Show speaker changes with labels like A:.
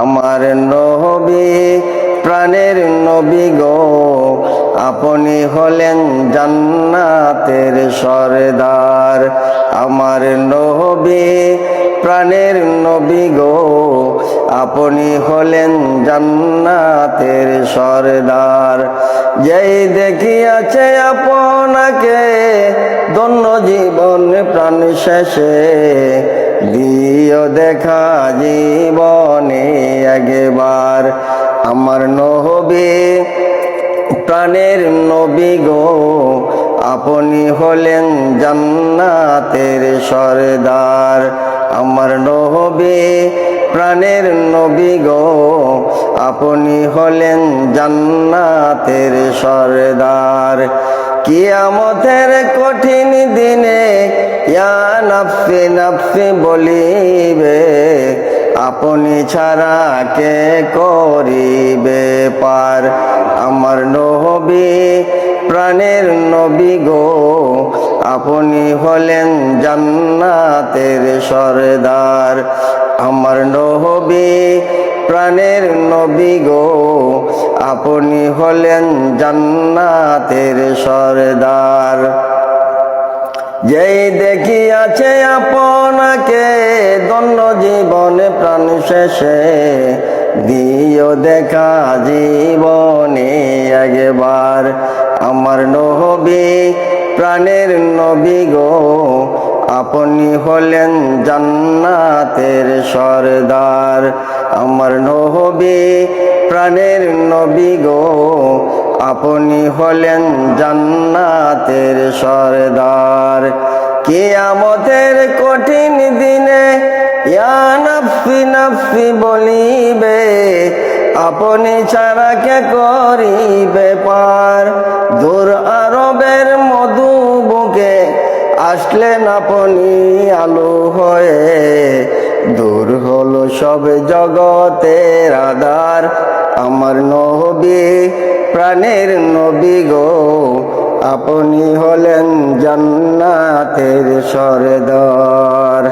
A: আমার নবী প্রাণের নবী গো, আপনি হলেন জান্নাতের সরদার। আমার নবী প্রাণের নবী গো, আপনি হলেন জান্নাতের সরদার। যেই দেখিয়াছে আপনাকে ধন্য জীবন প্রাণ শেষে, দিও দেখা জীবনে একবার। আমার নবী প্রাণের নবী গো, আপনি হলেন জান্নাতের সরদার। আমার নবী প্রাণের নবী গো, আপনি হলেন জান্নাতের সরদার। কিয়ামতের কঠিন দিনে ইয়া নাফসি নাফসি বলিবে, আপনি ছাড়া কে করিবে পার। আমার নবী প্রাণের নবী গো, আপনি হলেন জান্নাতের সরদার। আমার নবী প্রাণের নবী গো, আপনি হলেন জান্নাতের সরদার। যেই দেখিয়াছে আপনাকে ধন্য জীবনে প্রাণ শেষে, দিও দেখা জীবনে একবার। আমার নবী প্রাণের নবী গো, আপনি হলেন জান্নাতের সরদার। আমার নবী প্রাণের নবী গো, আপনি হলেন জান্নাতের সরদার। কিয়ামতের কঠিন দিনে ইয়া নাফসি নাফসি বলিবে, আপনি ছাড়া কে করিবে পার। দূর আরবের মধু বুকে আসলেন আপনি আলো হয়ে, দূর হলো সব জগতের আধার। আমার নবী প্রাণের নবী গো, আপনি হলেন জান্নাতের সরদার।